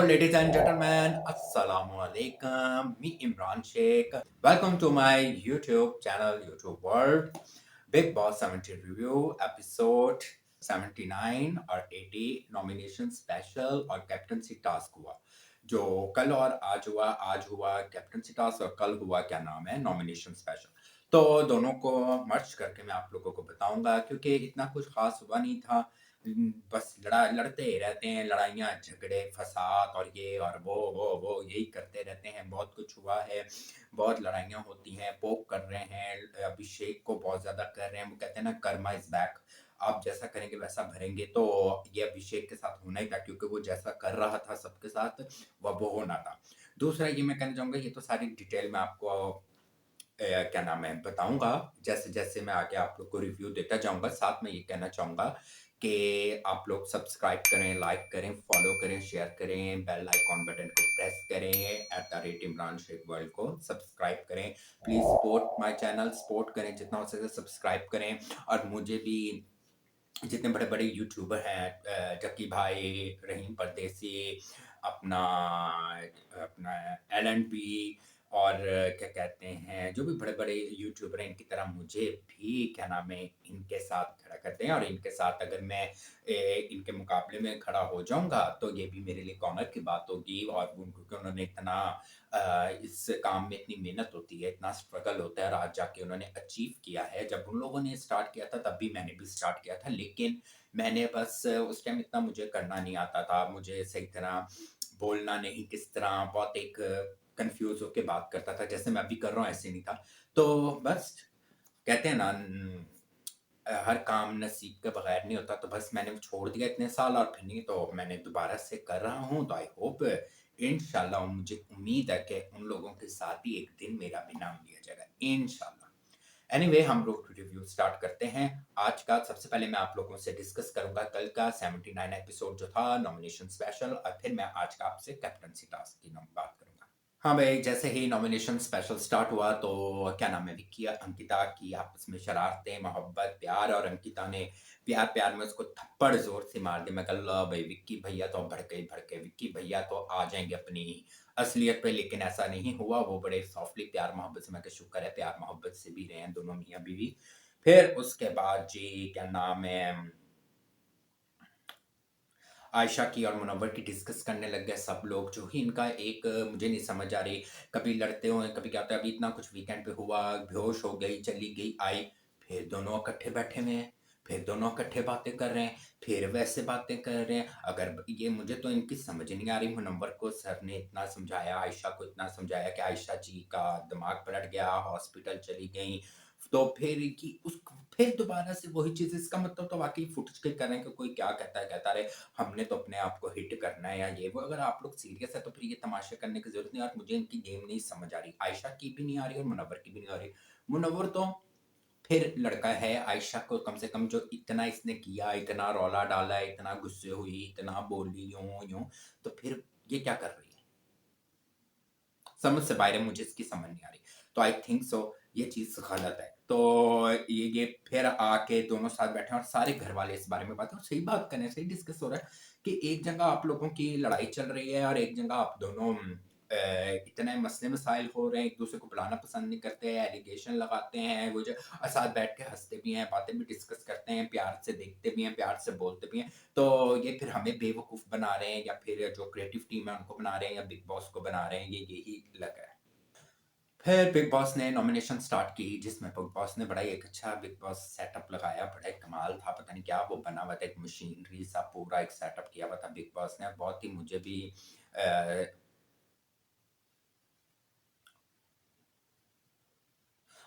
ladies and gentlemen, Assalamu alaikum. Me Imran Sheikh. Welcome to my YouTube channel, YouTube World. Big Boss 70 Review episode 79 और 80 nomination special और captaincy task हुआ जो कल और आज हुआ कैप्टनसी टास्क और कल हुआ क्या नाम है नॉमिनेशन स्पेशल। तो दोनों को मर्ज करके मैं आप लोगों को बताऊंगा क्योंकि इतना कुछ खास हुआ नहीं था। बस लड़ते ही रहते हैं, लड़ाइयाँ, झगड़े, फसाद और ये और वो यही करते रहते हैं। बहुत कुछ हुआ है, बहुत लड़ाइयाँ होती हैं, पोक कर रहे हैं, अभिषेक को बहुत ज़्यादा कर रहे हैं। वो कहते हैं ना कर्मा इज़ बैक, आप जैसा करेंगे वैसा भरेंगे। तो ये अभिषेक के साथ होना ही था क्योंकि वो जैसा कर रहा था सबके साथ वह वो होना था। दूसरा ये मैं कहना चाहूँगा, ये तो सारी डिटेल मैं आपको क्या नाम है बताऊँगा जैसे-जैसे मैं आगे आप लोग को रिव्यू देता जाऊँगा। साथ में ये कहना चाहूँगा कि आप लोग सब्सक्राइब करें, लाइक करें, फॉलो करें, शेयर करें, बेल आइकॉन बटन को प्रेस करें, @इमरान शेख वर्ल्ड को सब्सक्राइब करें। Please support my channel, support करें, जितना हो सके सब्सक्राइब करें। और मुझे भी जितने बड़े-बड़े यूट्यूबर हैं, जक्की भाई, रहीम परदेसी, अपना अपना एलन और क्या कहते हैं, जो भी बड़े-बड़े यूट्यूबर हैं, इनकी तरह मुझे भी क्या नाम है, इनके साथ खड़ा कर दें। और इनके साथ अगर मैं इनके मुकाबले में खड़ा हो जाऊँगा, तो ये भी मेरे लिए एक ऑनर की बात होगी। और क्योंकि उन्होंने इतना इस काम में इतनी मेहनत होती है, इतना स्ट्रगल होता है और आज जाके उन्होंने अचीव किया है। जब उन लोगों ने स्टार्ट किया था, तब भी मैंने भी स्टार्ट किया था, लेकिन मैंने बस उस टाइम इतना मुझे करना नहीं आता था। मुझे सही तरह बोलना नहीं, किस तरह बहुत एक कन्फ्यूज़ होके बात करता था, जैसे मैं अभी कर रहा हूँ ऐसे नहीं था। तो बस कहते हैं ना हर काम नसीब के बगैर नहीं होता। तो बस मैंने छोड़ दिया इतने साल और फिर नहीं, तो मैंने दोबारा से कर रहा हूँ। तो आई होप इंशाल्लाह, मुझे उम्मीद है कि उन लोगों के साथ ही एक दिन मेरा भी नाम लिया जाएगा इंशाल्लाह। एनीवे, हम लोग रिव्यू स्टार्ट करते हैं आज का। सबसे पहले मैं आप लोगों से डिस्कस करूंगा कल का 79 एपिसोड जो था नॉमिनेशन स्पेशल, और फिर मैं आज का आपसे कैप्टनसी टास्क की बात करूंगा। हाँ भाई, जैसे ही नॉमिनेशन स्पेशल स्टार्ट हुआ तो क्या नाम है, विक्की अंकिता की आपस में शरारतें, मोहब्बत, प्यार, और अंकिता ने प्यार-प्यार में उसको थप्पड़ ज़ोर से मार दिया। मैं कहा लो भई, विक्की भैया तो भड़के ही भड़के, विक्की भैया तो आ जाएँगे अपनी असलियत पे, लेकिन ऐसा नहीं हुआ। वो बड़े सॉफ्टली प्यार-मोहब्बत से, मैं कहा शुक्र है प्यार-मोहब्बत से भी रहे हैं दोनों मियाँ-बीवी। फिर उसके बाद जी क्या नाम है, आयशा की और मुनव्वर की डिस्कस करने लग गए सब लोग। जो ही इनका एक मुझे नहीं समझ आ रही, कभी लड़ते हो, कभी क्या होता है। अभी इतना कुछ वीकेंड पे हुआ, बेहोश हो गई, चली गई, आई, फिर दोनों इकट्ठे बैठे हुए हैं, फिर दोनों इकट्ठे बातें कर रहे हैं, फिर वैसे बातें कर रहे हैं। अगर ये मुझे तो इनकी समझ नहीं आ रही। मुनव्वर को सर ने इतना समझाया, आयशा को इतना समझाया कि आयशा जी का दिमाग पलट गया, हॉस्पिटल चली गई। तो फिर कि उस फिर दोबारा से वही चीज़, इसका मतलब तो वाक़ई फुट के कर रहे हैं कि कोई क्या कहता है कहता रहे, हमने तो अपने आप को हिट करना है या ये वो। अगर आप लोग सीरियस है तो फिर ये तमाशे करने की ज़रूरत नहीं है। और मुझे इनकी गेम नहीं समझ आ रही, आयशा की भी नहीं आ रही और मुनव्वर की भी नहीं आ रही। मुनव्वर तो फिर लड़का है, आयशा को कम से कम जो इतना इसने किया, इतना रौला डाला, इतना गुस्से हुई, इतना बोली, यूँ-यूँ, तो फिर ये क्या कर रही है? समझ से बाहर है, मुझे इसकी समझ नहीं आ रही। तो आई थिंक सो ये चीज़ गलत है। तो ये फिर आके दोनों साथ बैठे हैं और सारे घरवाले इस बारे में बात और सही बात कर रहे हैं, सही डिस्कस हो रहा है कि एक जगह आप लोगों की लड़ाई चल रही है और एक जगह आप दोनों इतने मसले-मसाइल हो रहे हैं, एक-दूसरे को बुलाना पसंद नहीं करते हैं, एलिगेशन लगाते हैं, वो जो साथ बैठ के हँसते भी हैं, बातें भी डिस्कस करते हैं, प्यार से देखते भी हैं, प्यार से बोलते भी हैं। तो ये फिर हमें बेवकूफ़ बना रहे हैं या फिर जो क्रिएटिव टीम है उनको बना रहे हैं या बिग बॉस को बना रहे हैं, ये यही लग रहा है। फिर बिग बॉस ने नॉमिनेशन स्टार्ट की, जिसमें बिग बॉस ने बड़ा ही एक अच्छा बिग बॉस सेटअप लगाया, बड़ा ही कमाल था। पता नहीं क्या वो बना हुआ था, एक मशीनरी सा पूरा एक सेटअप किया हुआ था बिग बॉस ने। बहुत ही मुझे भी अ,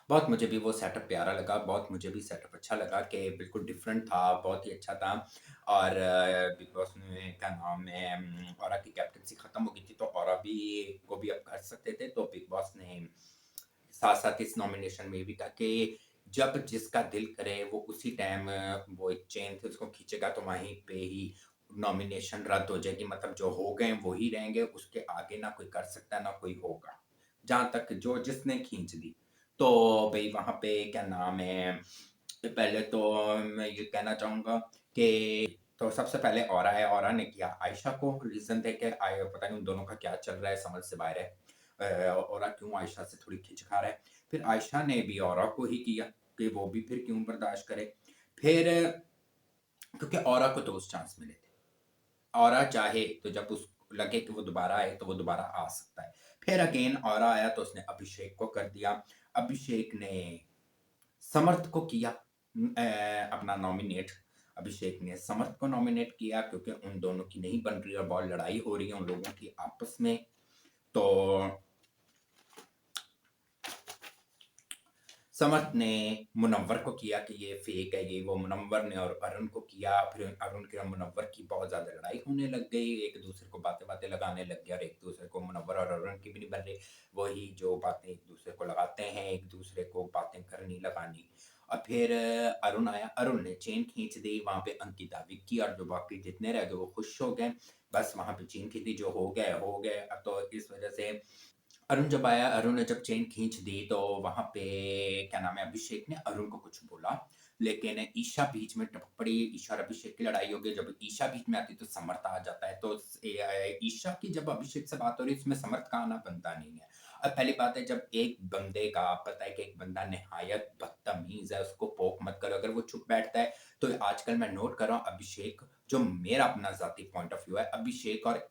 बहुत मुझे भी वो सेटअप प्यारा लगा, बहुत मुझे भी सेटअप अच्छा लगा कि बिल्कुल डिफरेंट था, बहुत ही अच्छा था। और बिग बॉस ने क्या नाम है, औरा की कैप्टेंसी खत्म हो गई थी, तो औरा भी को भी अब कर सकते थे। तो बिग बॉस ने साथ-साथ इस नॉमिनेशन में भी कहा कि जब जिसका दिल करे वो उसी टाइम वो एक चेन थी उसको खींचेगा, तो वहीं पे ही नॉमिनेशन रद्द हो जाएगी। मतलब जो हो गए वो ही रहेंगे, उसके आगे ना कोई कर सकता है ना कोई होगा। जहाँ तक जो जिसने खींच ली। तो भई वहाँ पे क्या नाम है, पहले तो मैं ये कहना चाहूँगा कि तो सबसे पहले औरा है, औरा ने किया आयशा को, रीज़न देके आए, पता नहीं उन दोनों का क्या चल रहा है, समझ से बाहर है। औरा क्यों आयशा से थोड़ी खिंच खा रहा है। फिर आयशा ने भी औरा को ही किया कि वो भी फिर क्यों बर्दाश्त करे। फिर क्योंकि औरा को तो उस चांस मिले थे। औरा चाहे तो जब उसको लगे कि वो दोबारा आए तो वो दोबारा आ सकता है। फिर अगेन औरा आया तो उसने अभिषेक को कर दिया। अभिषेक ने समर्थ को किया अपना नॉमिनेट। अभिषेक ने समर्थ को नॉमिनेट किया क्योंकि उन दोनों की नहीं बन रही और बहुत लड़ाई हो रही है उन लोगों की आपस में। तो समर्थ ने मुनव्वर को किया कि ये फेक है, ये वो। मुनव्वर ने और अरुण को किया। फिर अरुण की और मुनव्वर की बहुत ज़्यादा लड़ाई होने लग गई, एक दूसरे को बातें-बातें लगाने लग गए और एक दूसरे को, मुनव्वर और अरुण की भी नहीं बन रही। वही जो बातें एक दूसरे को लगाते हैं, एक दूसरे को बातें करनी लगानी। और फिर अरुण आया, अरुण ने चेन खींच दी, वहाँ पे अंकिता, विक्की और जो बाकी जितने रह गए वो खुश हो गए। बस वहाँ पे चेन खींच दी, जो हो गए, हो गए। अब तो इस वज़ह से अरुण जब आया, अरुण ने जब चेन खींच दी तो वहाँ पे क्या नाम है, अभिषेक ने अरुण को कुछ बोला, लेकिन ईशा बीच में टपक पड़ी। ईशा और अभिषेक की लड़ाई हो गई। जब ईशा बीच में आती तो समर्थ आ जाता है। तो ईशा की जब अभिषेक से बात हो रही है, इसमें समर्थ का आना बनता नहीं है। अब पहली बात है, जब एक बंदे का पता है कि एक बंदा निहायत बदतमीज है, उसको पोक मत करो। अगर वो चुप बैठता है तो आजकल मैं नोट कर रहा हूँ, अभिषेक, जो मेरा अपना ज़ाती पॉइंट ऑफ व्यू है, अभिषेक और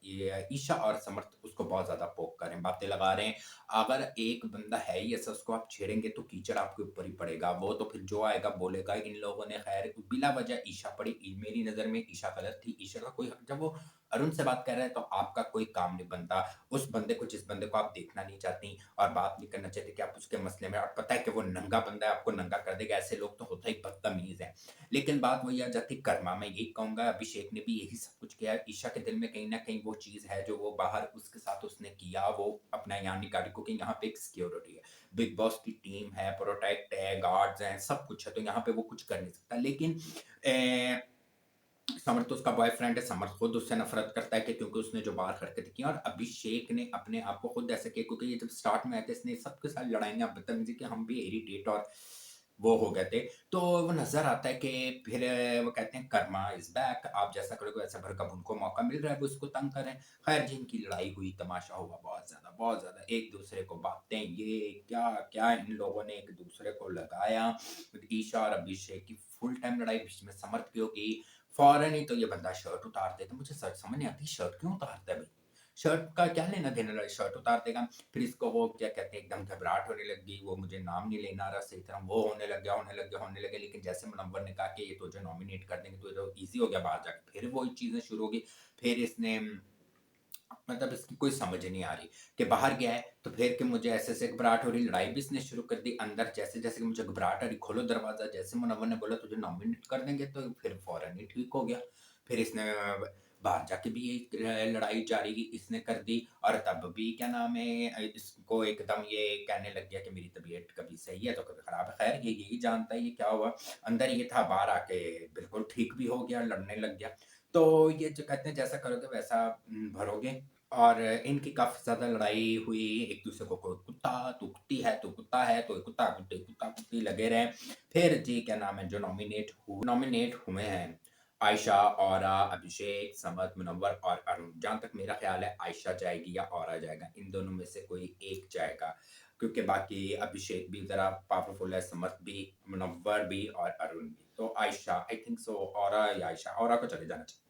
ईशा और समर्थ उसको बहुत ज़्यादा पोक कर रहे हैं, बातें लगा रहे हैं। अगर एक बंदा है ही ऐसा, उसको आप छेड़ेंगे तो कीचड़ आपके ऊपर ही पड़ेगा। वो तो फिर जो आएगा बोलेगा। इन लोगों ने खैर बिला वजह ईशा पड़ी। मेरी नज़र में ईशा गलत थी। ईशा का कोई हक, जब वो अरुण से बात कर रहा है तो आपका कोई काम नहीं बनता। उस बंदे को, जिस बंदे को आप देखना नहीं चाहती और बात नहीं करना चाहते, कि आप उसके मसले में, और पता है कि वो नंगा बंदा है, आपको नंगा कर देगा। ऐसे लोग तो होता ही बदतमीज है। लेकिन बात वही आ जाती कर्मा। मैं यही कहूंगा, अभिषेक ने भी यही सब कुछ किया। ईशा के दिल में कहीं ना कहीं वो चीज है जो वो बाहर उसके साथ उसने किया, वो अपना यहाँ निकाली, क्योंकि यहाँ पे एक सिक्योरिटी है, बिग बॉस की टीम है, प्रोटेक्ट है, गार्ड्स हैं, सब कुछ है, तो यहाँ पे वो कुछ कर नहीं सकता। लेकिन समर तो उसका बॉयफ्रेंड है। समर खुद उससे नफरत करता है कि क्योंकि उसने जो बाहर हरकत की। और अभिषेक ने अपने आप को खुद ऐसे किया, क्योंकि ये जब स्टार्ट में आए थे, इसने सबके साथ लड़ाइयाँ, बदतमीजी की, हम भी इरिटेट और वो हो गए थे। तो वो नज़र आता है कि फिर वो कहते हैं कर्मा इज़ बैक, आप जैसा करोगे वैसा भरकब उनको मौका मिल रहा है, वो इसको तंग करें। खैर जिनकी लड़ाई हुई, तमाशा हुआ बहुत ज़्यादा, एक दूसरे को बातें, ये क्या-क्या इन लोगों ने एक दूसरे को लगाया। ईशा और अभिषेक की फुल टाइम लड़ाई, बीच में समर्थ की होगी। फ़ौरन ही तो ये बंदा शर्ट उतार देता। मुझे सच समझ नहीं आती, शर्ट क्यों उतारता है भाई? शर्ट का क्या लेना-देना, शर्ट उतार देगा। फिर इसको वो क्या कहते हैं, एकदम घबराहट होने लग गई, वो मुझे नाम नहीं लेना आ रहा सही तरह, वो होने लग गया। लेकिन जैसे मुनव्वर ने कहा कि ये तुझे नॉमिनेट कर देंगे, तो ये तो ईज़ी हो गया बाहर जाके, फिर वही चीज़ें शुरू हो गई। फिर इसने मतलब इसकी कोई समझ नहीं आ रही कि बाहर गया है तो फिर कि मुझे ऐसे-ऐसे घबराहट हो रही, लड़ाई भी इसने शुरू कर दी। अंदर जैसे-जैसे कि मुझे घबराहट आ रही, खोलो दरवाज़ा, जैसे मुनव्वर ने बोला तुझे नॉमिनेट कर देंगे, तो फिर फ़ौरन ही ठीक हो गया। फिर इसने बाहर जाके भी यही लड़ाई जारी इसने कर दी। और तब भी क्या नाम है, इसको एकदम ये कहने लग गया कि मेरी तबीयत कभी सही है तो कभी खराब है। खैर ये यही जानता है ये क्या हुआ। अंदर ये था, बाहर आके बिल्कुल ठीक भी हो गया, लड़ने लग गया। तो ये जो कहते हैं जैसा करोगे वैसा भरोगे। और इनकी काफ़ी ज़्यादा लड़ाई हुई, एक-दूसरे को, कोई कुत्ता, तू कुत्ती है, तू कुत्ता है, तो कुत्ता-कुत्ती लगे रहे। फिर जी क्या नाम है, जो नॉमिनेट हुए हैं, आयशा, औरा, अभिषेक, समत, मुनव्वर और अरुण। जहाँ तक मेरा ख़्याल है आयशा जाएगी या औरा जाएगा, इन दोनों में से कोई एक जाएगा। क्योंकि बाकी अभिषेक भी ज़रा पावरफुल है, समत भी, मुनव्वर भी और अरुण भी। तो आयशा, आई थिंक सो, औरा या आयशा, औरा को चले जाना चाहिए।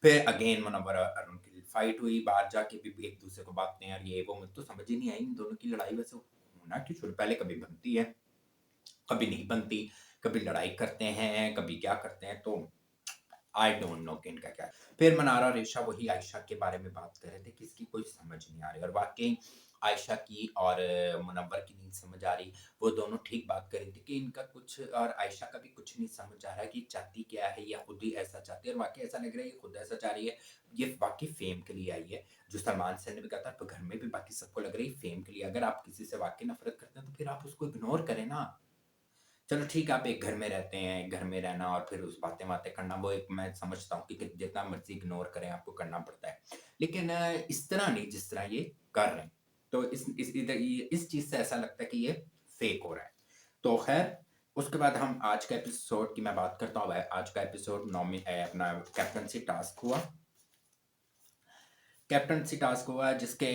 फिर अगेन मुनव्वर और अरुण की फाइट हुई, बाहर जाके भी एक दूसरे को बातें और ये वो, मुझे तो समझ ही नहीं आई इन दोनों की लड़ाई वैसे होना क्यों शुरू, पहले कभी बनती है, कभी नहीं बनती, कभी लड़ाई करते हैं, कभी क्या करते हैं, तो आई डोंट नो कि इनका क्या है। फिर मनारा और ईशा वही आयशा के बारे में बात कर रहे थे कि इसकी कोई समझ नहीं आ रही, और वाक़ई आयशा की और मुनव्वर की नहीं समझ आ रही। वो दोनों ठीक बात कर रही थी कि इनका कुछ, और आयशा का भी कुछ नहीं समझ आ रहा है कि चाहती क्या है, या खुद ही ऐसा चाहती है, और वाक़ई ऐसा लग रहा है ये खुद ऐसा चाह रही है। ये वाक़ई फ़ेम के लिए आई है। जो सलमान सर ने भी कहा था, तो घर में भी बाकी सबको लग रही है फ़ेम के लिए। अगर आप किसी से वाक़ई नफ़रत करते हैं तो फिर आप उसको इग्नोर करें ना। चलो ठीक है, आप एक घर में रहते हैं, घर में रहना और फिर उस बातें-वातें करना, वो एक मैं समझता हूँ कि जितना मर्ज़ी इग्नोर करें, आपको करना पड़ता है। लेकिन इस तरह नहीं जिस तरह ये कर रहे हैं। तो इस चीज़ से ऐसा लगता है कि ये फ़ेक हो रहा है। तो ख़ैर उसके बाद हम आज का एपिसोड की मैं बात करता हूँ। आज का एपिसोड अपना कैप्टनसी टास्क हुआ। कैप्टनसी टास्क हुआ जिसके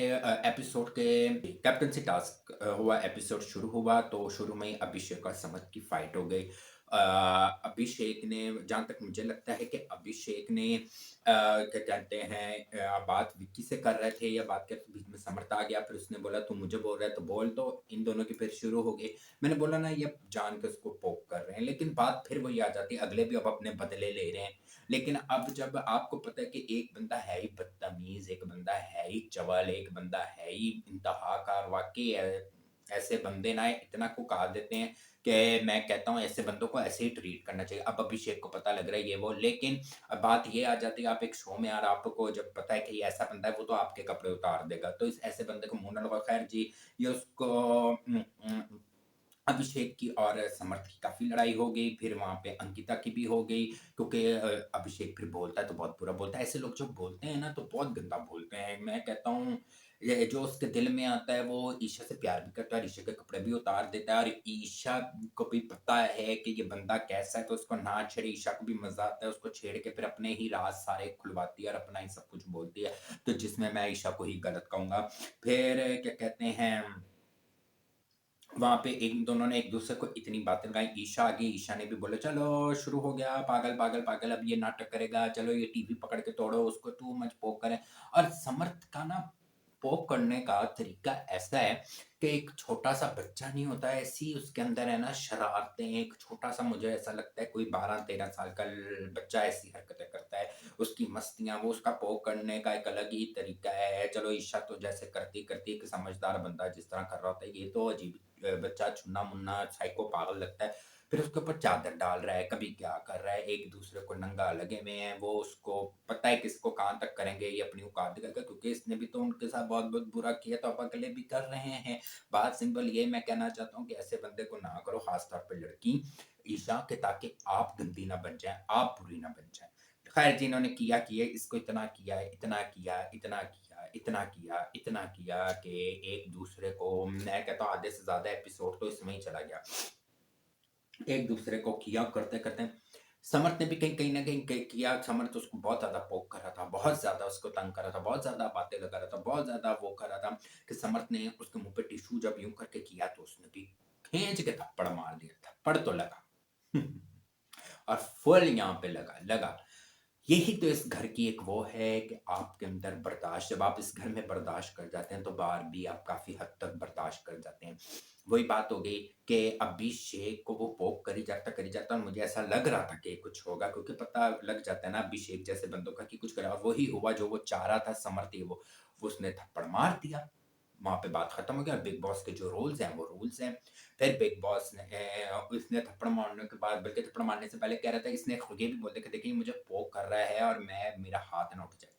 एपिसोड के कैप्टनसी टास्क हुआ, एपिसोड शुरू हुआ तो शुरू में ही अभिषेक और समर की फाइट हो गई। अभिषेक ने, जहाँ तक मुझे लगता है कि अभिषेक ने क्या कहते हैं, बात विक्की से कर रहे थे या बात करते बीच में समर्थ आ गया, फिर उसने बोला तू मुझे बोल रहा है तो बोल, तो इन दोनों की फिर शुरू हो गई। मैंने बोला ना ये जान के उसको पोक कर रहे हैं, लेकिन बात फिर वही आ जाती है, अगले भी अब अपने बदले ले रहे हैं। लेकिन अब जब आपको पता है कि एक बंदा है ही बदतमीज, एक बंदा है ही चवल, एक बंदा है ही इंतहाकार, वाकई ऐसे बंदे ना इतना को कहा देते हैं कि मैं कहता हूँ ऐसे बंदों को ऐसे ही ट्रीट करना चाहिए। अब अभिषेक को पता लग रहा है ये वो, लेकिन अब बात ये आ जाती है, आप एक शो में, यार आपको जब पता है कि ये ऐसा बंदा है वो तो आपके कपड़े उतार देगा, तो इस ऐसे बंदे को मुंह ना लगाओ। खैर जी, ये उसको अभिषेक की और समर्थ की काफ़ी लड़ाई हो गई, फिर वहाँ पे अंकिता की भी हो गई, क्योंकि अभिषेक फिर बोलता है तो बहुत बुरा बोलता है। ऐसे लोग जब बोलते हैं ना तो बहुत गंदा बोलते हैं। मैं कहता हूँ ये जो उसके दिल में आता है वो ईशा से प्यार भी करता है और ईशा के कपड़े भी उतार देता है, और ईशा को भी पता है कि ये बंदा कैसा है, तो उसको ना छेड़े। ईशा को भी मज़ा आता है उसको छेड़ के, फिर अपने ही राज सारे खुलवाती है और अपना ही सब कुछ बोलती है, तो जिसमें मैं ईशा को ही गलत कहूँगा। फिर क्या कहते हैं, वहाँ पे इन दोनों ने एक-दूसरे को इतनी बातें लगाई, ईशा आ गई, ईशा ने भी बोला चलो शुरू हो गया, पागल, पागल, पागल अब ये नाटक करेगा, चलो ये टीवी पकड़ के तोड़ो उसको, तू मत पोक करे। और समर्थ का ना पोक करने का तरीका ऐसा है कि एक छोटा-सा बच्चा नहीं होता है, ऐसी उसके अंदर है ना शरारतें, एक छोटा-सा, मुझे ऐसा लगता है कोई 12-13 साल का बच्चा ऐसी हरकतें करता है, उसकी मस्तियाँ, वो उसका पोक करने का एक अलग ही तरीका है। चलो ईशा तो जैसे करती-करती एक समझदार बंदा जिस तरह कर रहा होता है, ये तो अजीब बच्चा छुन्ना-मुन्ना साइको पागल लगता है। फिर उसके ऊपर चादर डाल रहा है, कभी क्या कर रहा है, एक-दूसरे को नंगा लगे हुए हैं, वो उसको पता है कि इसको कहाँ तक करेंगे, ये अपनी औकात दिखाएगा, क्योंकि इसने भी तो उनके साथ बहुत-बहुत बुरा किया, तो अब अगले भी कर रहे हैं। बात सिंपल ये मैं कहना चाहता हूँ कि ऐसे बंदे को ना करो, खास तौर पे लड़की ईशा के, ताकि आप गंदी ना बन जाएँ, आप बुरी ना बन जाएँ। खैर जिन्होंने किया, इसको इतना किया है, इतना किया, इतना किया, इतना किया, इतना किया कि एक-दूसरे को, मैं कहता हूँ आधे से ज़्यादा एपिसोड तो इसमें ही चला गया। एक-दूसरे को किया करते-करते समर्थ ने भी कहीं कहीं न कहीं किया। समर्थ उसको बहुत ज़्यादा पोक कर रहा था, बहुत ज़्यादा उसको तंग कर रहा था, बहुत ज़्यादा बातें लगा रहा था, बहुत ज़्यादा वो कर रहा था कि समर्थ ने उसके मुँह पे टिश्यू जब यूँ करके किया तो उसने भी खींच के थप्पड़ मार दिया। थप्पड़ तो लगा और फुल यहाँ पे लगा। यही तो इस घर की एक वो है कि आपके अंदर बर्दाश्त, जब आप इस घर में बर्दाश्त कर जाते हैं तो बाहर भी आप काफ़ी हद तक बर्दाश्त कर जाते हैं। वही बात हो गई कि अभिषेक को वो पोक करी जाता और मुझे ऐसा लग रहा था कि कुछ होगा, क्योंकि पता लग जाता है ना अभिषेक जैसे बंदों का कि कुछ करेगा, और वही हुआ जो वो चाह रहा था। समर्थी वो उसने थप्पड़ मार दिया। वहाँ पे बात खत्म हो गई और बिग बॉस के जो रूल्स हैं वो रूल्स हैं। फिर बिग बॉस ने इसने थप्पड़ मारने के बाद, बल्कि थप्पड़ मारने से पहले कह रहा था, इसने खुद ये भी बोल दिया कि देखिए मुझे पोक कर रहा है और मेरा हाथ ना उठ जाए।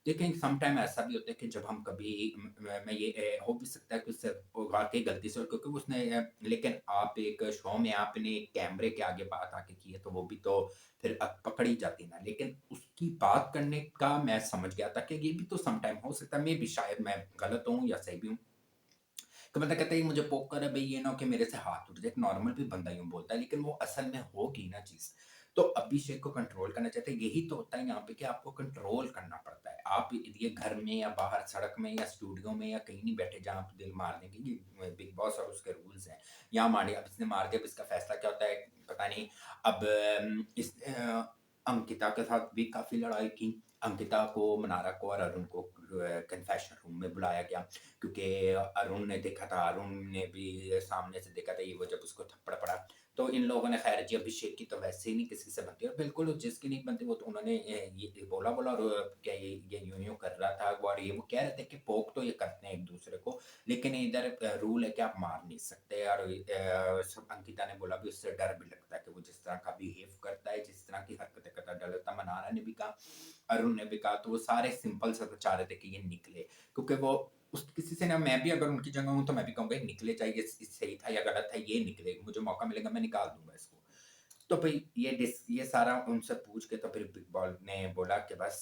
देखिए सम टाइम ऐसा भी होता है कि जब हम कभी मैं ये हो भी सकता है कि उससे वो वाक़ई गलती से, क्योंकि उसने लेकिन आप एक शो में आपने एक कैमरे के आगे बात आके की है तो वो भी तो फिर पकड़ी जाती है ना। लेकिन उसकी बात करने का मैं समझ गया था कि ये भी तो सम टाइम हो सकता है, मेबी शायद मैं गलत हूँ या सही भी हूँ। तो बंदा कहता है ये मुझे पोक कर है भई, ये ना हो कि मेरे से हाथ उठ जाए। एक नॉर्मल भी बंदा यूँ बोलता है, लेकिन वो असल में होगी ना चीज़। तो अभिषेक को कंट्रोल करना चाहते हैं, यही तो होता है यहाँ पे कि आपको कंट्रोल करना पड़ता है। आप ये घर में या बाहर सड़क में या स्टूडियो में या कहीं नहीं बैठे जहाँ आप दिल मारने के, ये बिग बॉस और उसके रूल्स हैं। यहाँ मार दिया, अब इसने मार दिया, अब इसका फैसला क्या होता है पता नहीं। अब अंकिता के साथ भी काफ़ी लड़ाई की। अंकिता को, मनारा को और अरुण को कन्फेशन रूम में बुलाया गया। क्योंकि अरुण ने देखा था, अरुण ने भी सामने से देखा था ये वो जब उसको थप्पड़ पड़ा। तो इन लोगों ने, खैर जी अभिषेक की तो वैसे ही नहीं किसी से बनती, और बिल्कुल जिसकी नहीं बनती वो तो उन्होंने ये बोला और क्या ये यूँ-यूँ कर रहा था और ये वो कह रहे थे कि पोक तो ये करते हैं एक-दूसरे को, लेकिन इधर रूल है कि आप मार नहीं सकते। और सब अंकिता ने बोला भी उससे डर भी लगता है कि वो जिस तरह का बिहेव करता है, जिस तरह की हरकतें करता है, डर लगता है। मनारा ने भी कहा, अरुण ने भी कहा, तो वो सारे सिंपल सा तो चाह रहे थे कि ये निकले, क्योंकि वो उस किसी से ना, मैं भी अगर उनकी जगह हूँ तो मैं भी कहूँगा ये निकले, चाहे ये सही था या गलत था, ये निकले, मुझे मौका मिलेगा मैं निकाल दूँगा इसको। तो भई ये सारा उनसे पूछ के तो फिर बिग बॉस ने बोला कि बस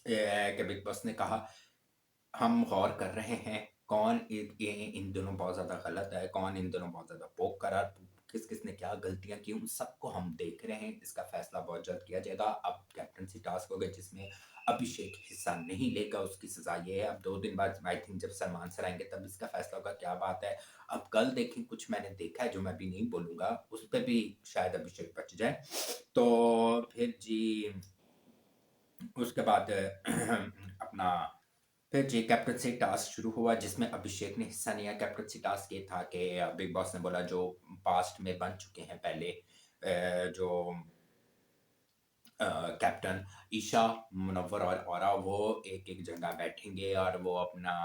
बिग बॉस ने कहा हम गौर कर रहे हैं, कौन इन दोनों बहुत ज़्यादा गलत है, कौन इन दोनों बहुत ज़्यादा पोक करा, किस-किस ने क्या गलतियाँ की, उन सबको हम देख रहे हैं। इसका फैसला बहुत जल्द किया जाएगा। अब कैप्टेंसी टास्क होगा जिसमें अभिषेक हिस्सा नहीं लेगा, उसकी सज़ा ये है। अब 2 दिन बाद आई थिंक जब सलमान सर आएँगे तब इसका फैसला होगा, क्या बात है। अब कल देखें, कुछ मैंने देखा है जो मैं अभी नहीं बोलूँगा, उस पे भी शायद अभिषेक बच जाए। तो फिर जी उसके बाद अपना फिर जी कैप्टेंसी टास्क शुरू हुआ जिसमें अभिषेक ने हिस्सा लिया। कैप्टेंसी टास्क ये था कि बिग बॉस ने बोला जो पास्ट में बन चुके हैं पहले जो कैप्टन ईशा, मुनव्वर और औरा वो एक-एक जगह बैठेंगे और वो अपना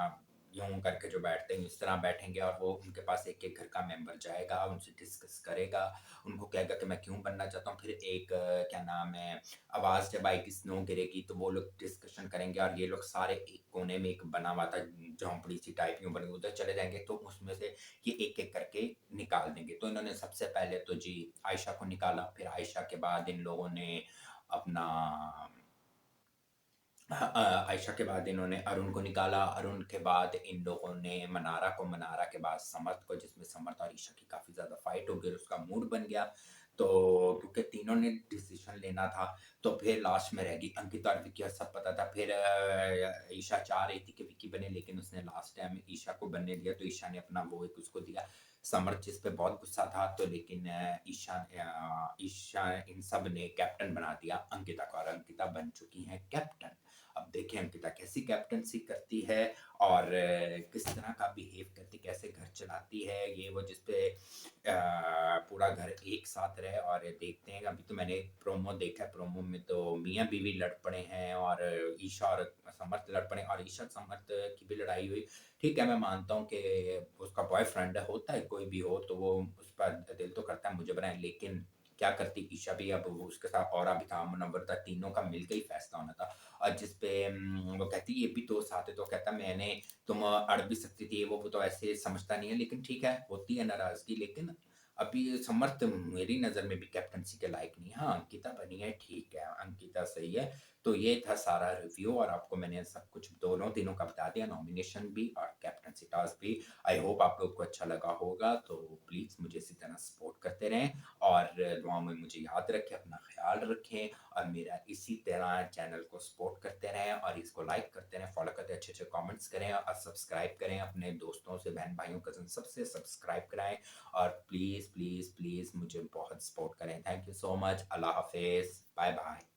यूँ करके जो बैठते हैं इस तरह बैठेंगे और वो उनके पास एक-एक घर का मेंबर जाएगा, उनसे डिस्कस करेगा, उनको कहेगा कि मैं क्यों बनना चाहता हूँ। फिर एक क्या नाम है, आवाज़ जब आएगी स्नो गिरेगी तो वो लोग डिस्कशन करेंगे और ये लोग सारे एक कोने में एक बना हुआ था झोंपड़ी-सी टाइप यूँ बनी, उधर चले जाएँगे तो उसमें से ये एक-एक करके निकाल देंगे। तो इन्होंने सबसे पहले तो जी आयशा को निकाला, फिर आयशा के बाद इन लोगों ने अपना आयशा के बाद इन्होंने अरुण को निकाला, अरुण के बाद इन लोगों ने मनारा को, मनारा के बाद समर्थ को, जिसमें समर्थ और ईशा की काफ़ी ज़्यादा फाइट हो गई और उसका मूड बन गया। तो क्योंकि तीनों ने डिसीज़न लेना था, तो फिर लास्ट में रह गई अंकिता और विक्की और सब पता था। फिर ईशा चाह रही थी कि विक्की बने, लेकिन उसने लास्ट टाइम ईशा को बनने दिया, तो ईशा ने अपना वो एक उसको दिया। समर्थ जिस पे बहुत गुस्सा था, तो लेकिन ईशा इन सब ने कैप्टन बना दिया अंकिता को और अंकिता बन चुकी हैं कैप्टन। अब देखें अंकिता कैसी कैप्टेंसी करती है और किस तरह का बिहेव करती, कैसे घर चलाती है, ये वो जिस पे पूरा घर एक साथ रहे। और देखते हैं, अभी तो मैंने प्रोमो देखा है, प्रोमो में तो मियाँ बीवी लड़ पड़े हैं और ईशा और समर्थ लड़ पड़े और ईशा समर्थ की भी लड़ाई हुई। ठीक है, मैं मानता हूँ कि उसका बॉयफ्रेंड होता है, कोई भी हो तो वो उस पर दिल तो करता है मुझे बनाए, लेकिन क्या करती ईशा भी, अब वो उसके साथ और भी था, मुनव्वर था, तीनों का मिलके ही फैसला होना था। और जिस पे वो कहती है ये भी तो साथ है, तो कहता मैंने तुम अड़ भी सकती थी, वो तो ऐसे समझता नहीं है, लेकिन ठीक है होती है नाराज़गी। लेकिन अभी समर्थ मेरी नज़र में भी कैप्टेंसी के लायक नहीं है। हाँ, अंकिता बनी है, ठीक है, अंकिता सही है। तो ये था सारा रिव्यू और आपको मैंने सब कुछ दोनों तीनों का बता दिया, नॉमिनेशन भी और कैप्टेंसी टास्क भी। आई होप आप लोग को अच्छा लगा होगा, तो प्लीज़ मुझे इसी तरह सपोर्ट करते रहें और दुआओं में मुझे याद रखें, अपना ख़्याल रखें और मेरा इसी तरह चैनल को सपोर्ट करते रहें और इसको लाइक करते रहें, फॉलो करते, अच्छे-अच्छे कमेंट्स करें और सब्सक्राइब करें। अपने दोस्तों से, बहन-भाइयों, कज़िन सबसे सब्सक्राइब कराएँ और प्लीज़, प्लीज़, प्लीज़ मुझे बहुत सपोर्ट करें। Thank you so much. अल्लाह हाफ़िज़। बाय-बाय।